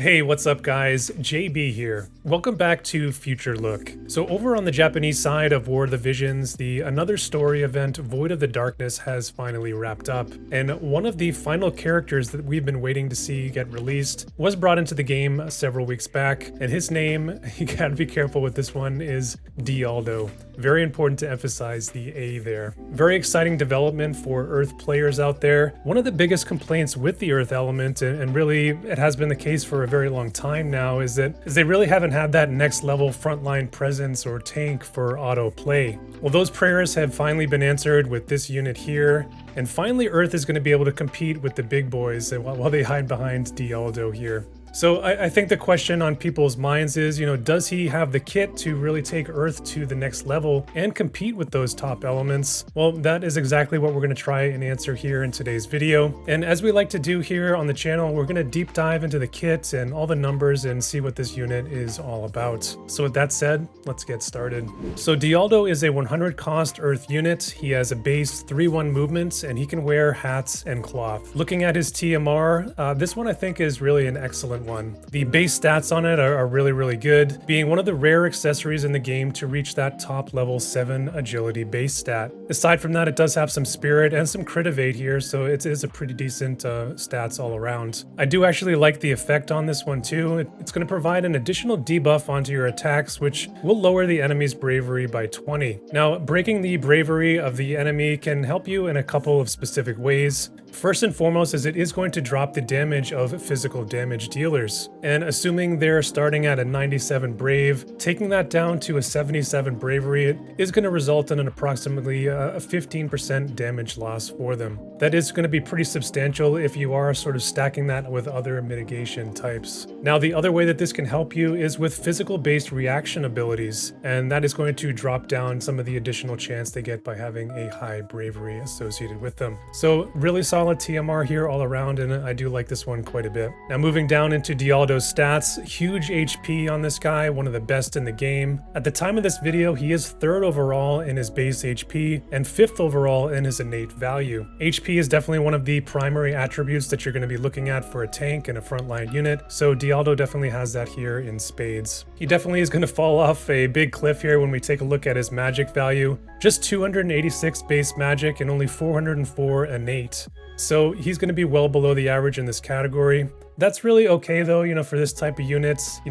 Hey, what's up guys? JB here. Welcome back to Future Look. So over on the Japanese side of War of the Visions, the Another Story event Void of the Darkness has finally wrapped up, and one of the final characters that we've been waiting to see get released was brought into the game several weeks back, and his name, you gotta be careful with this one, is Dialdo. Very important to emphasize the A there. Very exciting development for Earth players out there. One of the biggest complaints with the Earth element, and really it has been the case for a very long time now, is they really haven't had that next level frontline presence or tank for auto play. Well, those prayers have finally been answered with this unit here, and finally Earth is going to be able to compete with the big boys while they hide behind Dialdo here. So I think the question on people's minds is, does he have the kit to really take Earth to the next level and compete with those top elements? Well, that is exactly what we're going to try and answer here in today's video. And as we like to do here on the channel, we're going to deep dive into the kit and all the numbers and see what this unit is all about. So with that said, let's get started. So Dialdo is a 100 cost Earth unit. He has a base 3-1 movement, and he can wear hats and cloth. Looking at his TMR, this one I think is really an excellent one. The base stats on it are really good, being one of the rare accessories in the game to reach that top level 7 agility base stat. Aside from that, it does have some spirit and some crit evade here, so it is a pretty decent stats all around. I do actually like the effect on this one too. It's going to provide an additional debuff onto your attacks, which will lower the enemy's bravery by 20. Now, breaking the bravery of the enemy can help you in a couple of specific ways. First and foremost is it is going to drop the damage of physical damage dealers. And assuming they're starting at a 97 brave, taking that down to a 77 bravery, it is going to result in an approximately a 15% damage loss for them. That is going to be pretty substantial if you are sort of stacking that with other mitigation types. Now, the other way that this can help you is with physical based reaction abilities, and that is going to drop down some of the additional chance they get by having a high bravery associated with them. So really solid TMR here all around, and I do like this one quite a bit. Now moving down into Dialdo's stats, huge HP on this guy, one of the best in the game. At the time of this video, he is 3rd overall in his base HP and 5th overall in his innate value. HP is definitely one of the primary attributes that you're going to be looking at for a tank and a frontline unit, so Dialdo definitely has that here in spades. He definitely is going to fall off a big cliff here when we take a look at his magic value. Just 286 base magic and only 404 innate. So he's going to be well below the average in this category. That's really okay though, for this type of units.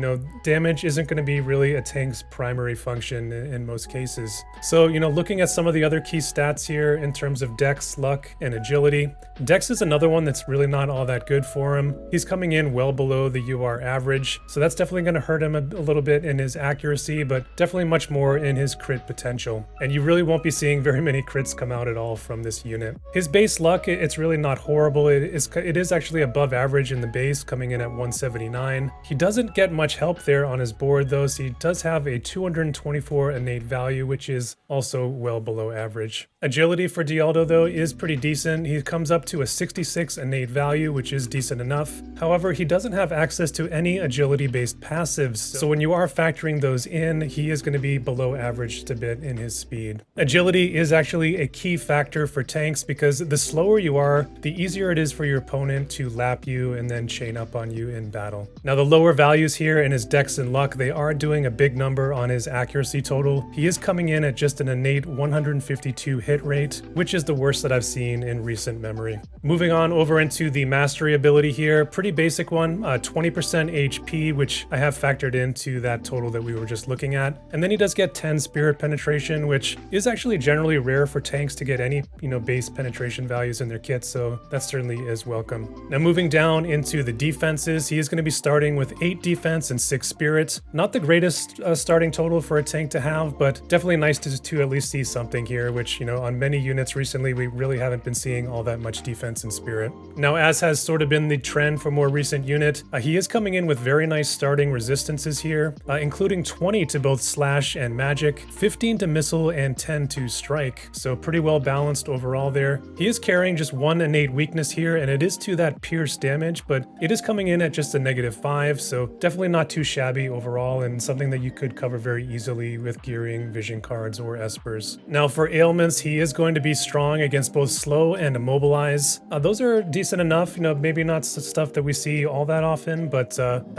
Damage isn't going to be really a tank's primary function in most cases. So, looking at some of the other key stats here in terms of dex, luck, and agility. Dex is another one that's really not all that good for him. He's coming in well below the UR average, so that's definitely going to hurt him a little bit in his accuracy, but definitely much more in his crit potential. And you really won't be seeing very many crits come out at all from this unit. His base luck, it's really not horrible. It is actually above average in the base, coming in at 179. He doesn't get much help there on his board though, so he does have a 224 innate value, which is also well below average. Agility for Dialdo though is pretty decent. He comes up to a 66 innate value, which is decent enough. However, he doesn't have access to any agility based passives, so when you are factoring those in, he is going to be below average just a bit in his speed. Agility is actually a key factor for tanks because the slower you are, the easier it is for your opponent to lap you and then chain up on you in battle. Now the lower values here in his dex and luck, they are doing a big number on his accuracy total. He is coming in at just an innate 152 hit rate, which is the worst that I've seen in recent memory. Moving on over into the mastery ability here, pretty basic one, 20% HP, which I have factored into that total that we were just looking at. And then he does get 10 spirit penetration, which is actually generally rare for tanks to get any, base penetration values in their kits, so that certainly is welcome. Now moving down into the defenses, he is going to be starting with 8 defense and 6 spirit. Not the greatest starting total for a tank to have, but definitely nice to at least see something here, which, on many units recently, we really haven't been seeing all that much defense and spirit. Now, as has sort of been the trend for more recent unit, he is coming in with very nice starting resistances here, including 20 to both slash and magic, 15 to missile, and 10 to strike. So pretty well balanced overall there. He is carrying just 1 innate weakness here, and it is to that pierce damage, but it is coming in at just a -5, so definitely not too shabby overall, and something that you could cover very easily with gearing, vision cards, or espers. Now for ailments, he is going to be strong against both slow and immobilize. Those are decent enough, maybe not stuff that we see all that often, but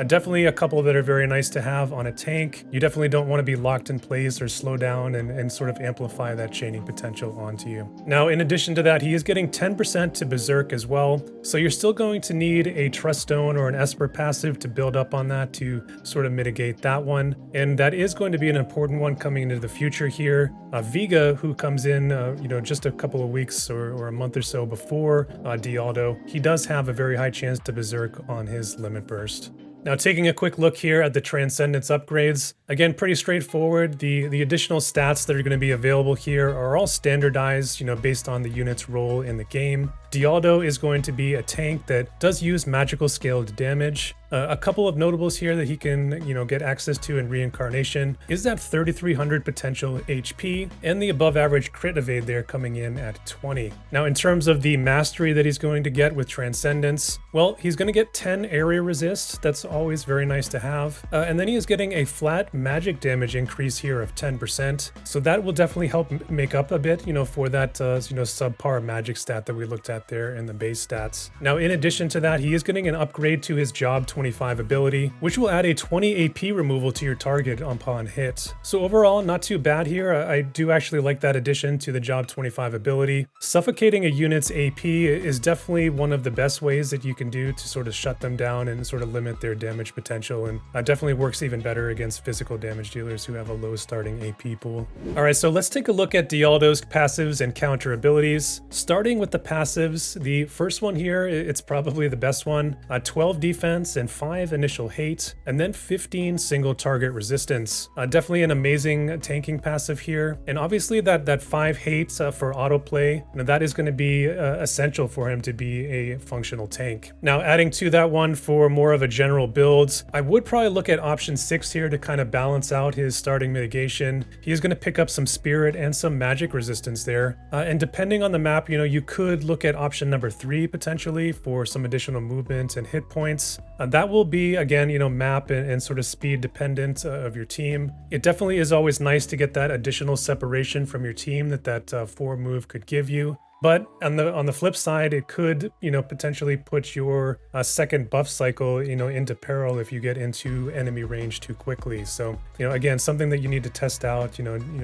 definitely a couple that are very nice to have on a tank. You definitely don't want to be locked in place or slow down and sort of amplify that chaining potential onto you. Now, in addition to that, he is getting 10% to Berserk as well, so you're still going to need a Trust Stone or an Esper passive to build up on that to sort of mitigate that one, and that is going to be an important one coming into the future here. Vega, who comes in, just a couple of weeks or a month or so before Dialdo, he does have a very high chance to Berserk on his Limit Burst. Now, taking a quick look here at the Transcendence upgrades, again, pretty straightforward. The additional stats that are going to be available here are all standardized, based on the unit's role in the game. Dialdo is going to be a tank that does use magical scaled damage. A couple of notables here that he can, get access to in Reincarnation is that 3,300 potential HP and the above average crit evade there coming in at 20. Now, in terms of the mastery that he's going to get with Transcendence, well, he's going to get 10 area resist. That's always very nice to have. And then he is getting a flat magic damage increase here of 10%. So that will definitely help make up a bit, for that, subpar magic stat that we looked at there in the base stats. Now, in addition to that, he is getting an upgrade to his Job 25 ability, which will add a 20 AP removal to your target upon hit. So overall, not too bad here. I do actually like that addition to the Job 25 ability. Suffocating a unit's AP is definitely one of the best ways that you can do to sort of shut them down and sort of limit their damage potential, and definitely works even better against physical damage dealers who have a low starting AP pool. All right, so let's take a look at Dialdo's passives and counter abilities. Starting with the passives, the first one here, it's probably the best one. 12 defense and 5 initial hate, and then 15 single target resistance. Definitely an amazing tanking passive here, and obviously that 5 hate for autoplay, that is going to be essential for him to be a functional tank. Now, adding to that one for more of a general build, I would probably look at option 6 here to kind of balance out his starting mitigation. He is going to pick up some spirit and some magic resistance there, and depending on the map, you could look at option number 3 potentially for some additional movement and hit points. That will be, again, map and sort of speed dependent of your team. It definitely is always nice to get that additional separation from your team that 4 move could give you. But on the flip side, it could, potentially put your second buff cycle, into peril if you get into enemy range too quickly. So, again, something that you need to test out,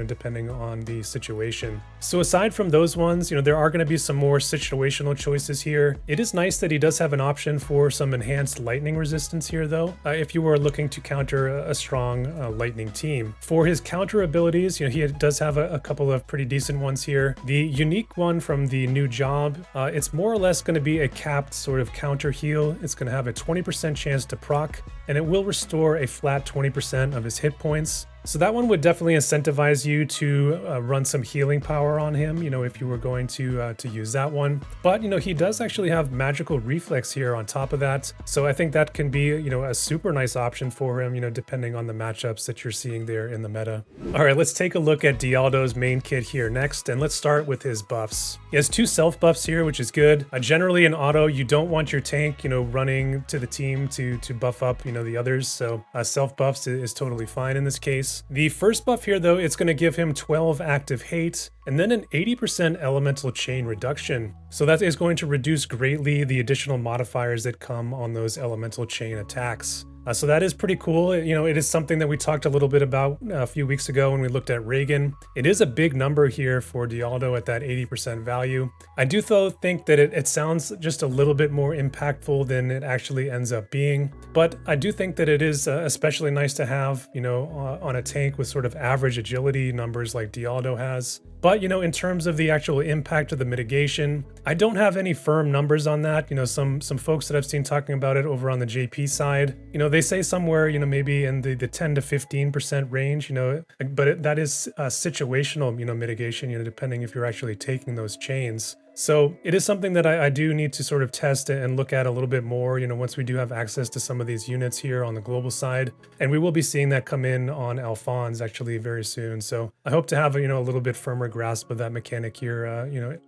depending on the situation. So aside from those ones, there are going to be some more situational choices here. It is nice that he does have an option for some enhanced lightning resistance here, though, if you were looking to counter a strong lightning team. For his counter abilities, he does have a couple of pretty decent ones here. The unique one from the new job, it's more or less going to be a capped sort of counter heal. It's going to have a 20% chance to proc, and it will restore a flat 20% of his hit points. So that one would definitely incentivize you to run some healing power on him, if you were going to use that one. But, he does actually have magical reflex here on top of that. So I think that can be, a super nice option for him, depending on the matchups that you're seeing there in the meta. All right, let's take a look at Dialdo's main kit here next, and let's start with his buffs. He has 2 self buffs here, which is good. Generally in auto, you don't want your tank, running to the team to buff up, the others. So self buffs is totally fine in this case. The first buff here, though, it's going to give him 12 active hate and then an 80% elemental chain reduction. So that is going to reduce greatly the additional modifiers that come on those elemental chain attacks. So that is pretty cool. It is something that we talked a little bit about a few weeks ago when we looked at Reagan. It is a big number here for Dialdo at that 80% value. I do, though, think that it sounds just a little bit more impactful than it actually ends up being. But I do think that it is especially nice to have, on a tank with sort of average agility numbers like Dialdo has. But, in terms of the actual impact of the mitigation, I don't have any firm numbers on that. Some folks that I've seen talking about it over on the JP side, they say somewhere, maybe in the 10 to 15% range, but that is situational, mitigation, depending if you're actually taking those chains. So it is something that I do need to sort of test and look at a little bit more, once we do have access to some of these units here on the global side. And we will be seeing that come in on Alphonse actually very soon. So I hope to have, a little bit firmer grasp of that mechanic here,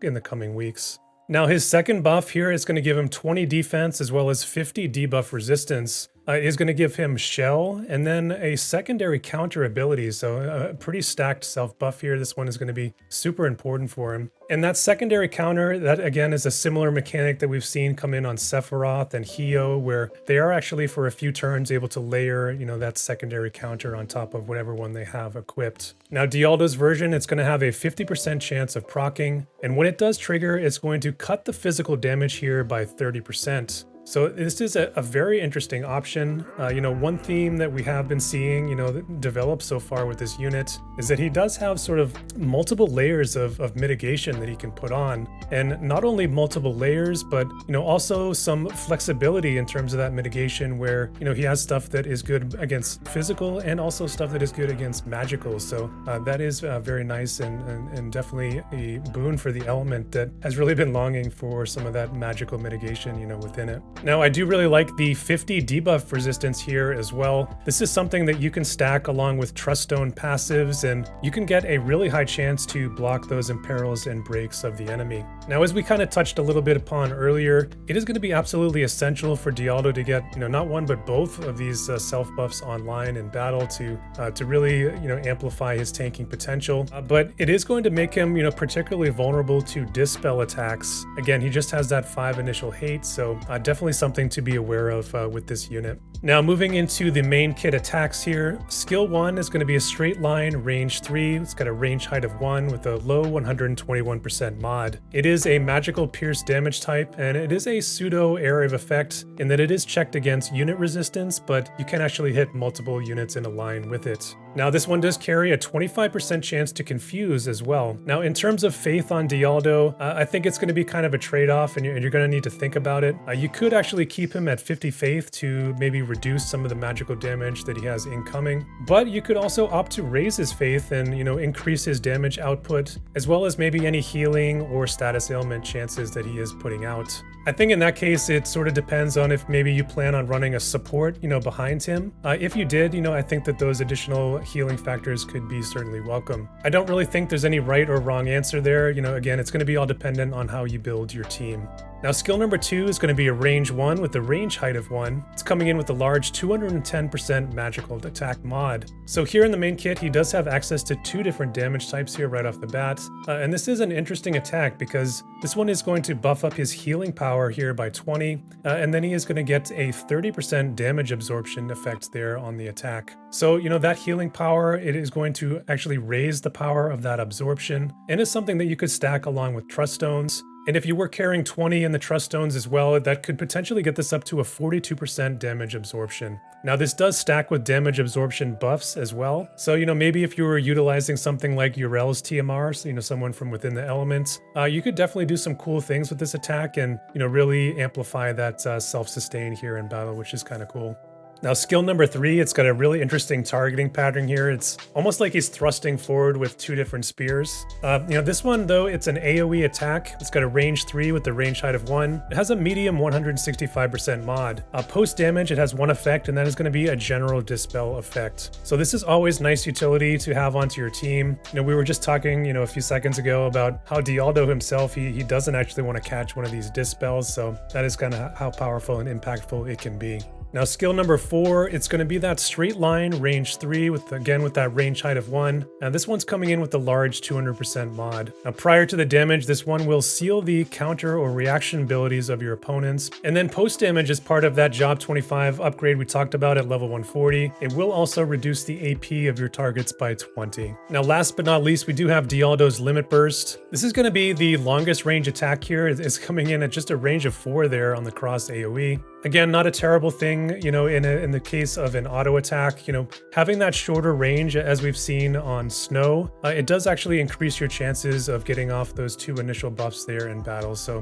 in the coming weeks. Now his second buff here is going to give him 20 defense as well as 50 debuff resistance. Is going to give him Shell and then a secondary counter ability. So a pretty stacked self buff here. This one is going to be super important for him. And that secondary counter, that again is a similar mechanic that we've seen come in on Sephiroth and Hio, where they are actually for a few turns able to layer, you know, that secondary counter on top of whatever one they have equipped. Now Dialdo's version, it's going to have a 50% chance of proccing. And when it does trigger, it's going to cut the physical damage here by 30%. So this is a very interesting option. You know, one theme that we have been seeing, you know, develop so far with this unit is that he does have sort of multiple layers of mitigation that he can put on. And not only multiple layers, but, you know, also some flexibility in terms of that mitigation where, you know, he has stuff that is good against physical and also stuff that is good against magical. So that is very nice and definitely a boon for the element that has really been longing for some of that magical mitigation, you know, within it. Now, I do really like the 50 debuff resistance here as well. This is something that you can stack along with Trust Stone passives, and you can get a really high chance to block those imperils and breaks of the enemy. Now, as we kind of touched a little bit upon earlier, it is going to be absolutely essential for Dialdo to get, you know, not one but both of these self buffs online in battle to really, you know, amplify his tanking potential. But it is going to make him, you know, particularly vulnerable to dispel attacks. Again, he just has that 5 initial hate, so definitely something to be aware of with this unit. Now moving into the main kit attacks here, skill 1 is going to be a straight line, range 3. It's got a range height of 1 with a low 121% mod. It is a magical pierce damage type, and it is a pseudo area of effect in that it is checked against unit resistance, but you can actually hit multiple units in a line with it. Now this one does carry a 25% chance to confuse as well. Now in terms of faith on Dialdo, I think it's going to be kind of a trade-off, and you're going to need to think about it. You could actually keep him at 50 faith to maybe reduce some of the magical damage that he has incoming, but you could also opt to raise his faith and, you know, increase his damage output, as well as maybe any healing or status ailment chances that he is putting out. I think in that case, it sort of depends on if maybe you plan on running a support, you know, behind him. If you did, you know, I think that those additional healing factors could be certainly welcome. I don't really think there's any right or wrong answer there. You know, again, it's going to be all dependent on how you build your team. Now skill number 2 is going to be a range 1 with a range height of 1. It's coming in with a large 210% magical attack mod. So here in the main kit, he does have access to 2 different damage types here right off the bat. And this is an interesting attack because this one is going to buff up his healing power here by 20. And then he is going to get a 30% damage absorption effect there on the attack. So, you know, that healing power, it is going to actually raise the power of that absorption, and is something that you could stack along with Trust Stones. And if you were carrying 20 in the Trust Stones as well, that could potentially get this up to a 42% damage absorption. Now this does stack with damage absorption buffs as well. So, you know, maybe if you were utilizing something like Urel's TMR, so, you know, someone from within the elements, you could definitely do some cool things with this attack and, you know, really amplify that self-sustain here in battle, which is kind of cool. Now skill number 3, it's got a really interesting targeting pattern here. It's almost like he's thrusting forward with 2 different spears. You know, this one though, it's an AoE attack. It's got a range 3 with the range height of 1. It has a medium 165% mod. Post damage, it has 1 effect, and that is going to be a general dispel effect. So this is always nice utility to have onto your team. You know, we were just talking, you know, a few seconds ago about how Dialdo himself, he doesn't actually want to catch one of these dispels. So that is kind of how powerful and impactful it can be. Now skill number 4, it's going to be that straight line, range 3, with that range height of 1. Now this one's coming in with the large 200% mod. Now prior to the damage, this one will seal the counter or reaction abilities of your opponents. And then post damage is part of that Job 25 upgrade we talked about at level 140. It will also reduce the AP of your targets by 20. Now last but not least, we do have Dialdo's Limit Burst. This is going to be the longest range attack here. It's coming in at just a range of 4 there on the cross AoE. Again, not a terrible thing, you know, in the case of an auto attack. You know, having that shorter range, as we've seen on Snow, it does actually increase your chances of getting off those 2 initial buffs there in battle. So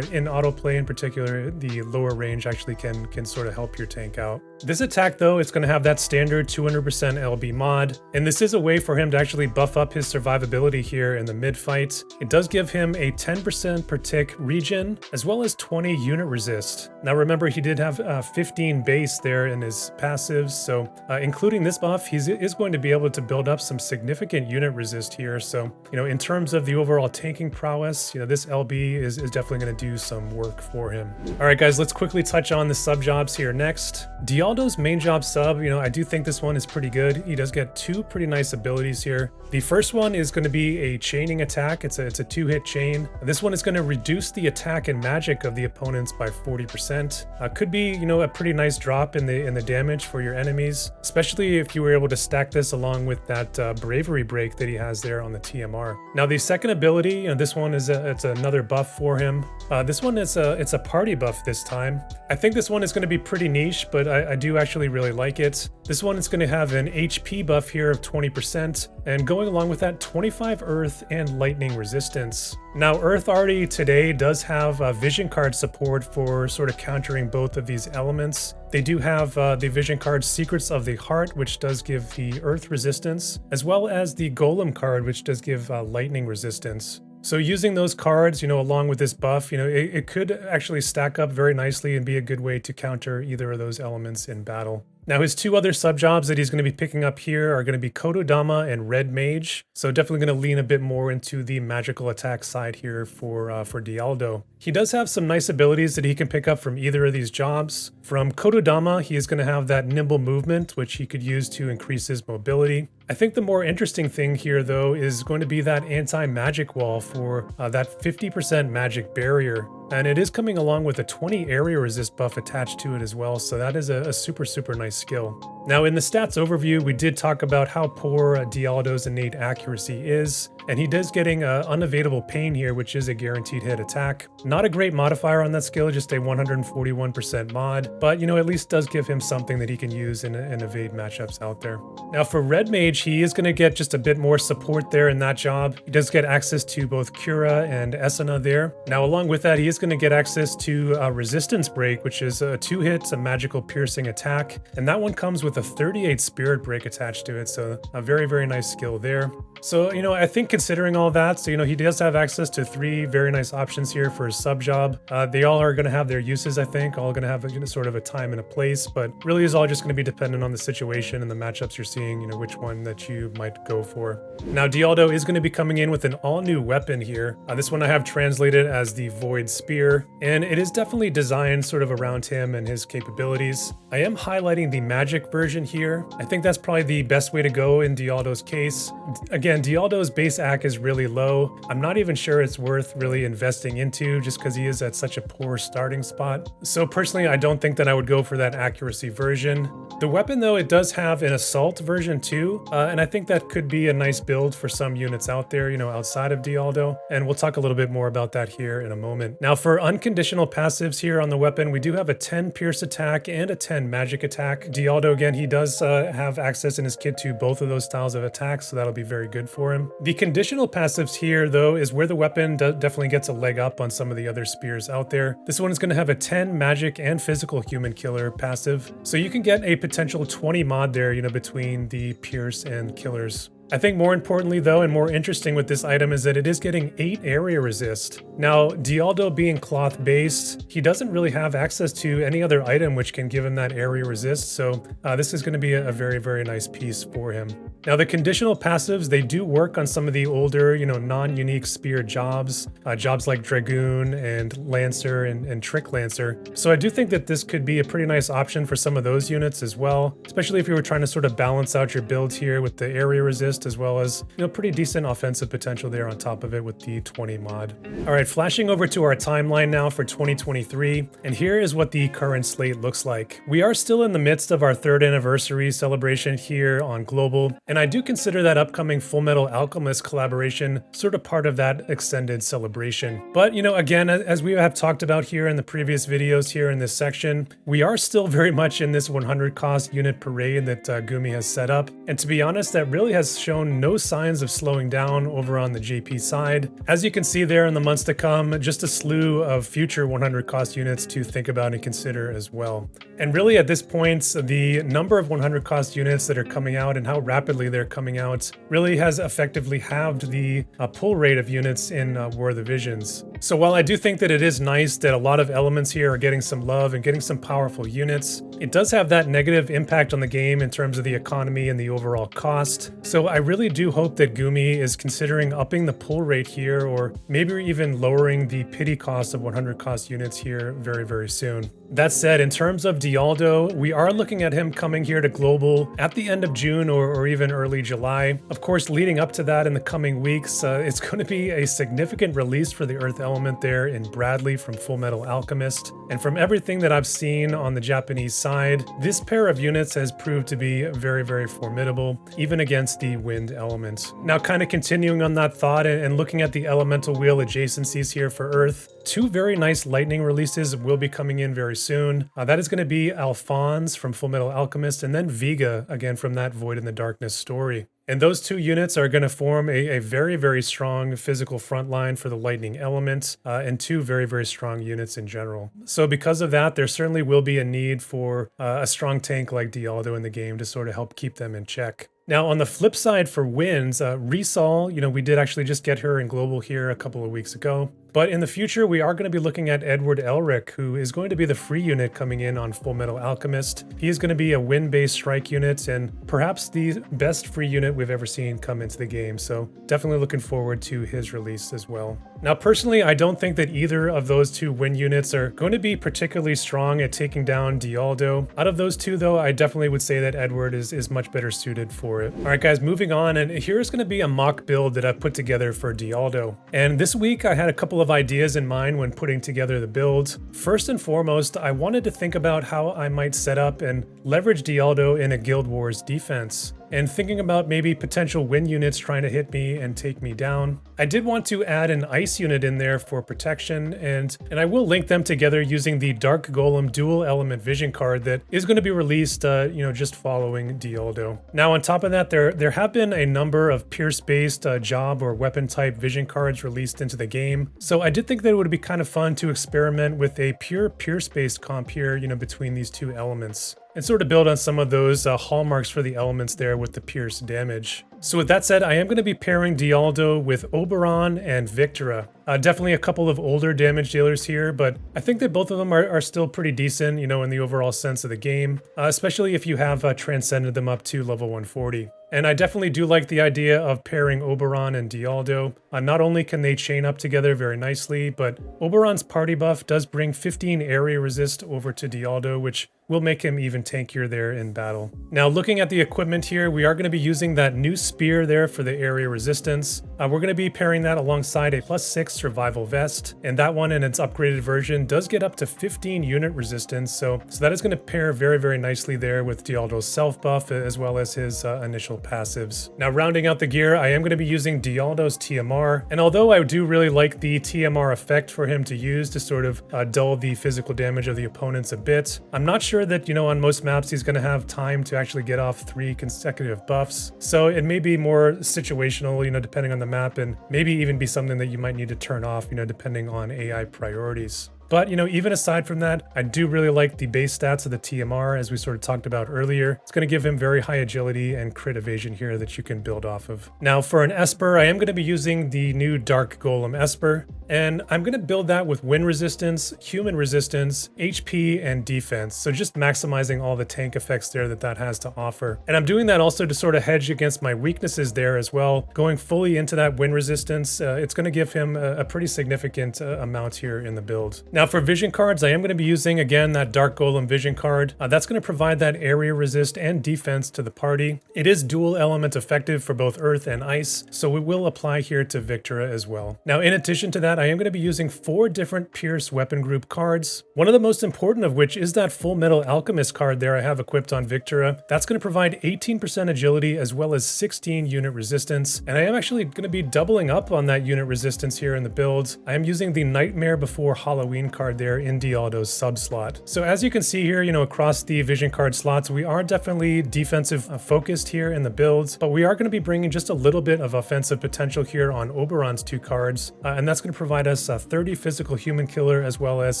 in auto play in particular, the lower range actually can sort of help your tank out. This attack though, it's going to have that standard 200% LB mod, and this is a way for him to actually buff up his survivability here in the mid fight. It does give him a 10% per tick regen, as well as 20 unit resist. Now remember, he did have 15 base there in his passives, so including this buff, he is going to be able to build up some significant unit resist here. So, in terms of the overall tanking prowess, this LB is definitely going to do some work for him. All right, guys, let's quickly touch on the sub jobs here next. Dialdo's main job sub, I do think this one is pretty good. He does get two pretty nice abilities here. The first one is going to be a chaining attack. It's a 2-hit chain. This one is going to reduce the attack and magic of the opponents by 40%. Could be, a pretty nice drop in the damage for your enemies, especially if you were able to stack this along with that bravery break that he has there on the TMR. Now the second ability, this one is it's another buff for him. This one is it's a party buff this time. I think this one is going to be pretty niche, but I do actually really like it. This one is going to have an HP buff here of 20%, and going along with that, 25 earth and lightning resistance. Now, Earth already today does have vision card support for sort of countering both of these elements. They do have the vision card Secrets of the Heart, which does give the Earth resistance, as well as the Golem card, which does give lightning resistance. So using those cards, along with this buff, it could actually stack up very nicely and be a good way to counter either of those elements in battle. Now his two other sub jobs that he's going to be picking up here are going to be Kododama and Red Mage, so definitely going to lean a bit more into the magical attack side here for Dialdo. He does have some nice abilities that he can pick up from either of these jobs. From Kododama, he is going to have that nimble movement, which he could use to increase his mobility. I think the more interesting thing here, though, is going to be that anti-magic wall for that 50% magic barrier. And it is coming along with a 20 area resist buff attached to it as well, so that is a super, super nice skill. Now in the stats overview, we did talk about how poor Dialdo's innate accuracy is, and he does getting unevadable pain here, which is a guaranteed hit attack. Not a great modifier on that skill, just a 141% mod, but at least does give him something that he can use in evade matchups out there. Now for Red Mage, he is going to get just a bit more support there in that job. He does get access to both Cura and Esuna there. Now along with that, he is going to get access to Resistance Break, which is a 2-hit, a magical piercing attack, and that one comes with a 38 Spirit Break attached to it, so a very, very nice skill there. So, I think considering all that, so, he does have access to 3 very nice options here for his sub job. They all are going to have their uses, I think, all going to have sort of a time and a place, but really is all just going to be dependent on the situation and the matchups you're seeing, which one that you might go for. Now, Dialdo is going to be coming in with an all-new weapon here. This one I have translated as the Void Spear, and it is definitely designed sort of around him and his capabilities. I am highlighting the magic version here. I think that's probably the best way to go in Dialdo's case. Again, Dialdo's base AC is really low. I'm not even sure it's worth really investing into just because he is at such a poor starting spot. So personally, I don't think that I would go for that accuracy version. The weapon though, it does have an assault version too, and I think that could be a nice build for some units out there, outside of Dialdo, and we'll talk a little bit more about that here in a moment. Now for unconditional passives here on the weapon, we do have a 10 pierce attack and a 10 magic attack. Dialdo, again, he does have access in his kit to both of those styles of attacks, so that'll be very good for him. The conditional passives here though is where the weapon definitely gets a leg up on some of the other spears out there. This one is going to have a 10 magic and physical human killer passive, so you can get a potential 20 mod there, between the pierce and killers. I think more importantly though, and more interesting with this item, is that it is getting 8 area resist. Now, Dialdo being cloth based, he doesn't really have access to any other item which can give him that area resist, so this is going to be a very, very nice piece for him. Now the conditional passives, they do work on some of the older, non-unique spear jobs, jobs like Dragoon and Lancer and Trick Lancer. So I do think that this could be a pretty nice option for some of those units as well, especially if you were trying to sort of balance out your build here with the area resist, as well as pretty decent offensive potential there on top of it with the 20 mod. All right, flashing over to our timeline now for 2023, and here is what the current slate looks like. We are still in the midst of our 3rd anniversary celebration here on Global, and I do consider that upcoming Fullmetal Alchemist collaboration sort of part of that extended celebration. But again, as we have talked about here in the previous videos here in this section, we are still very much in this 100 cost unit parade that Gumi has set up, and to be honest, that really has shown shown no signs of slowing down over on the JP side. As you can see there in the months to come, just a slew of future 100 cost units to think about and consider as well. And really at this point, the number of 100 cost units that are coming out and how rapidly they're coming out really has effectively halved the pull rate of units in War of the Visions. So while I do think that it is nice that a lot of elements here are getting some love and getting some powerful units, it does have that negative impact on the game in terms of the economy and the overall cost. So I really do hope that Gumi is considering upping the pull rate here, or maybe even lowering the pity cost of 100 cost units here very, very soon. That said, in terms of Dialdo, we are looking at him coming here to global at the end of June or even early July. Of course, leading up to that in the coming weeks, it's going to be a significant release for the Earth element there in Bradley from Fullmetal Alchemist. And from everything that I've seen on the Japanese side, this pair of units has proved to be very, very formidable, even against the wind element. Now, kind of continuing on that thought and looking at the elemental wheel adjacencies here for Earth, two very nice lightning releases will be coming in very soon. That is going to be Alphonse from Fullmetal Alchemist, and then Vega, again from that Void in the Darkness story. And those two units are going to form a very, very strong physical front line for the lightning element, and two very, very strong units in general. So because of that, there certainly will be a need for a strong tank like Dialdo in the game to sort of help keep them in check. Now, on the flip side for wins, Resol, we did actually just get her in global here a couple of weeks ago. But in the future, we are going to be looking at Edward Elric, who is going to be the free unit coming in on Fullmetal Alchemist. He is going to be a wind-based strike unit and perhaps the best free unit we've ever seen come into the game. So definitely looking forward to his release as well. Now, personally, I don't think that either of those two wind units are going to be particularly strong at taking down Dialdo. Out of those two, though, I definitely would say that Edward is much better suited for it. All right, guys, moving on. And here's going to be a mock build that I've put together for Dialdo. And this week, I had a couple of ideas in mind when putting together the build. First and foremost, I wanted to think about how I might set up and leverage Dialdo in a Guild Wars defense, and thinking about maybe potential wind units trying to hit me and take me down. I did want to add an ice unit in there for protection, and I will link them together using the Dark Golem dual element vision card that is going to be released just following Dialdo. Now on top of that, there have been a number of pierce-based job or weapon type vision cards released into the game. So I did think that it would be kind of fun to experiment with a pure pierce-based comp here, between these two elements, and sort of build on some of those hallmarks for the elements there with the pierce damage. So with that said, I am going to be pairing Dialdo with Oberon and Victora. Definitely a couple of older damage dealers here, but I think that both of them are still pretty decent, in the overall sense of the game, especially if you have transcended them up to level 140. And I definitely do like the idea of pairing Oberon and Dialdo. Not only can they chain up together very nicely, but Oberon's party buff does bring 15 area resist over to Dialdo, which will make him even tankier there in battle. Now, looking at the equipment here, we are going to be using that new spear there for the area resistance. We're going to be pairing that alongside a +6 survival vest, and that one in its upgraded version does get up to 15 unit resistance, so that is going to pair very, very nicely there with Dialdo's self buff as well as his initial passives. Now, rounding out the gear, I am going to be using Dialdo's TMR, and although I do really like the TMR effect for him to use to sort of dull the physical damage of the opponents a bit, I'm not sure that, on most maps he's going to have time to actually get off 3 consecutive buffs. So it may be more situational, depending on the map, and maybe even be something that you might need to turn off, depending on AI priorities. But, even aside from that, I do really like the base stats of the TMR, as we sort of talked about earlier. It's going to give him very high agility and crit evasion here that you can build off of. Now, for an Esper, I am going to be using the new Dark Golem Esper, and I'm going to build that with wind resistance, human resistance, HP, and defense. So just maximizing all the tank effects there that has to offer. And I'm doing that also to sort of hedge against my weaknesses there as well. Going fully into that wind resistance, it's going to give him a pretty significant amount here in the build. Now for vision cards, I am going to be using, again, that Dark Golem vision card. That's going to provide that area resist and defense to the party. It is dual element effective for both earth and ice, so it will apply here to Victora as well. Now, in addition to that, I am going to be using 4 different Pierce weapon group cards. One of the most important of which is that Full Metal Alchemist card there I have equipped on Victora. That's going to provide 18% agility as well as 16 unit resistance. And I am actually going to be doubling up on that unit resistance here in the build. I am using the Nightmare Before Halloween card there in Dialdo's sub slot. So as you can see here, across the vision card slots, we are definitely defensive focused here in the build, but we are going to be bringing just a little bit of offensive potential here on Oberon's 2 cards, and that's going to provide us a 30 physical human killer as well as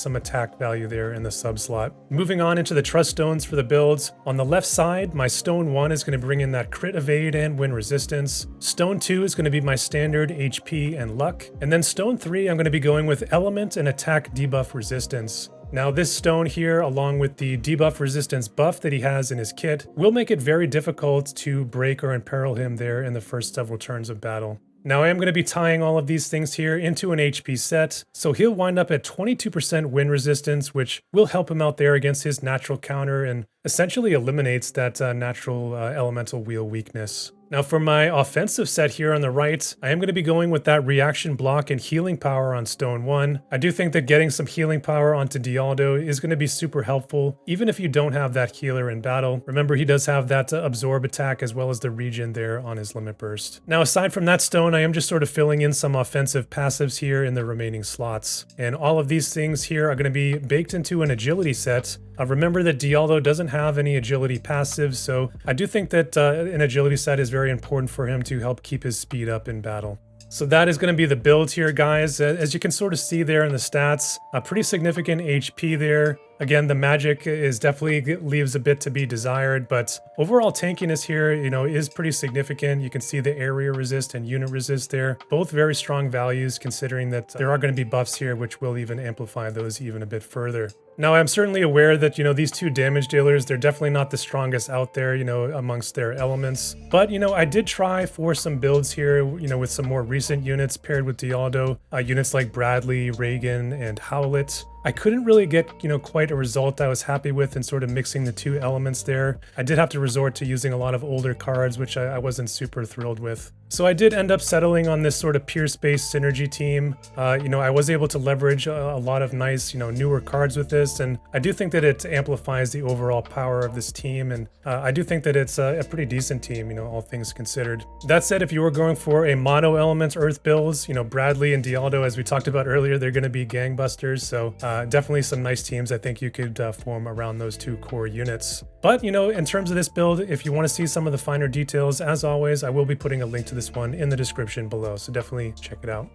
some attack value there in the sub slot. Moving on into the trust stones for the builds. On the left side, my stone 1 is going to bring in that crit evade and win resistance. Stone 2 is going to be my standard HP and luck, and then stone 3 I'm going to be going with element and attack debuff resistance. Now this stone here, along with the debuff resistance buff that he has in his kit, will make it very difficult to break or imperil him there in the first several turns of battle. Now I am going to be tying all of these things here into an HP set, so he'll wind up at 22% win resistance, which will help him out there against his natural counter and essentially eliminates that natural elemental wheel weakness. Now for my offensive set here on the right, I am going to be going with that reaction block and healing power on stone 1. I do think that getting some healing power onto Dialdo is going to be super helpful, even if you don't have that healer in battle. Remember, he does have that absorb attack as well as the regen there on his limit burst. Now aside from that stone, I am just sort of filling in some offensive passives here in the remaining slots. And all of these things here are going to be baked into an agility set. Remember that Dialdo doesn't have any agility passives, so I do think that an agility set is very important for him to help keep his speed up in battle. So that is going to be the build here, guys. As you can sort of see there in the stats, a pretty significant HP there. Again, the magic is definitely leaves a bit to be desired, but overall tankiness here, is pretty significant. You can see the area resist and unit resist there. Both very strong values, considering that there are going to be buffs here, which will even amplify those even a bit further. Now, I'm certainly aware that, these 2 damage dealers, they're definitely not the strongest out there, amongst their elements. But, I did try for some builds here, with some more recent units paired with Dialdo, units like Bradley, Reagan, and Howlett. I couldn't really get, quite a result I was happy with in sort of mixing the 2 elements there. I did have to resort to using a lot of older cards, which I wasn't super thrilled with. So I did end up settling on this sort of Pierce-based synergy team. I was able to leverage a lot of nice, newer cards with this, and I do think that it amplifies the overall power of this team, and I do think that it's a pretty decent team, all things considered. That said, if you were going for a mono element Earth builds, Bradley and Dialdo, as we talked about earlier, they're going to be gangbusters, so definitely some nice teams I think you could form around those 2 core units. But, in terms of this build, if you want to see some of the finer details, as always, I will be putting a link to this one in the description below, so definitely check it out.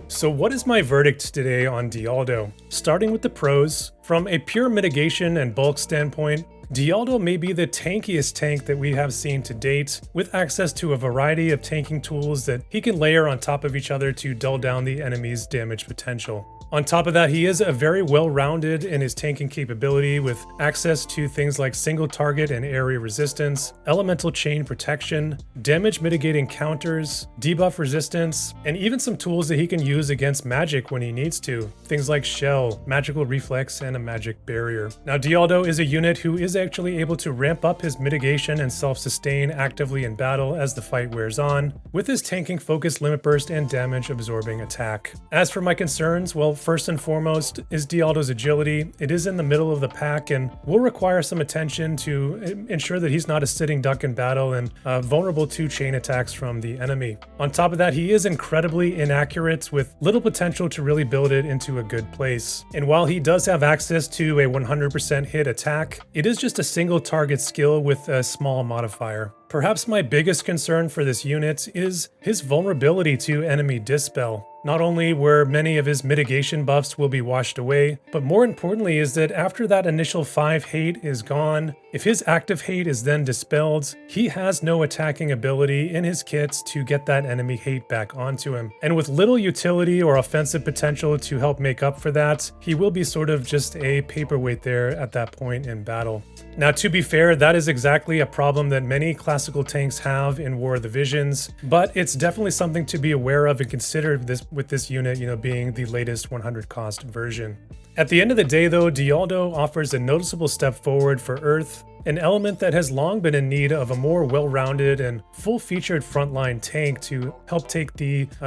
So what is my verdict today on Dialdo? Starting with the pros, from a pure mitigation and bulk standpoint, Dialdo may be the tankiest tank that we have seen to date, with access to a variety of tanking tools that he can layer on top of each other to dull down the enemy's damage potential. On top of that, he is a very well-rounded in his tanking capability, with access to things like single target and area resistance, elemental chain protection, damage mitigating counters, debuff resistance, and even some tools that he can use against magic when he needs to. Things like shell, magical reflex, and a magic barrier. Now, Dialdo is a unit who is actually able to ramp up his mitigation and self-sustain actively in battle as the fight wears on, with his tanking focused limit burst and damage absorbing attack. As for my concerns, well, first and foremost is Dialdo's agility. It is in the middle of the pack and will require some attention to ensure that he's not a sitting duck in battle and vulnerable to chain attacks from the enemy. On top of that, he is incredibly inaccurate, with little potential to really build it into a good place. And while he does have access to a 100% hit attack, it is just a single target skill with a small modifier. Perhaps my biggest concern for this unit is his vulnerability to enemy dispel. Not only where many of his mitigation buffs will be washed away, but more importantly is that after that initial 5 hate is gone, if his active hate is then dispelled, he has no attacking ability in his kits to get that enemy hate back onto him. And with little utility or offensive potential to help make up for that, he will be sort of just a paperweight there at that point in battle. Now, to be fair, that is exactly a problem that many class classical tanks have in War of the Visions, but it's definitely something to be aware of and consider with this unit, being the latest 100 cost version. At the end of the day though, Dialdo offers a noticeable step forward for Earth, an element that has long been in need of a more well-rounded and full-featured frontline tank to help take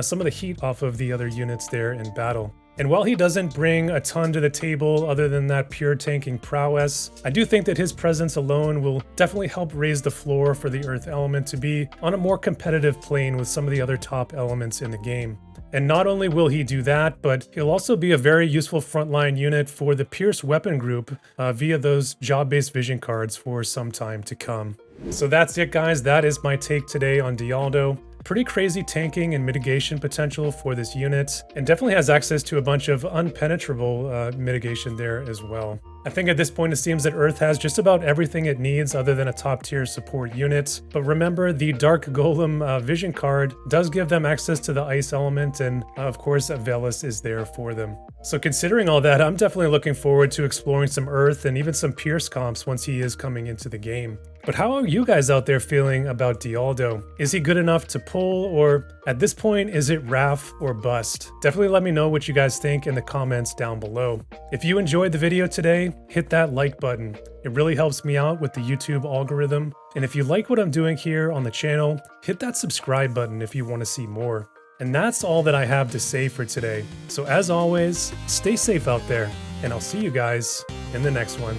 some of the heat off of the other units there in battle. And while he doesn't bring a ton to the table other than that pure tanking prowess, I do think that his presence alone will definitely help raise the floor for the Earth element to be on a more competitive plane with some of the other top elements in the game. And not only will he do that, but he'll also be a very useful frontline unit for the Pierce weapon group via those job-based vision cards for some time to come. So that's it, guys. That is my take today on Dialdo. Pretty crazy tanking and mitigation potential for this unit, and definitely has access to a bunch of unpenetrable mitigation there as well. I think at this point it seems that Earth has just about everything it needs other than a top tier support unit. But remember, the Dark Golem vision card does give them access to the ice element, and of course Velis is there for them. So considering all that, I'm definitely looking forward to exploring some Earth and even some Pierce comps once he is coming into the game. But how are you guys out there feeling about Dialdo? Is he good enough to pull, or at this point, is it RAF or bust? Definitely let me know what you guys think in the comments down below. If you enjoyed the video today, hit that like button. It really helps me out with the YouTube algorithm. And if you like what I'm doing here on the channel, hit that subscribe button if you want to see more. And that's all that I have to say for today. So as always, stay safe out there, and I'll see you guys in the next one.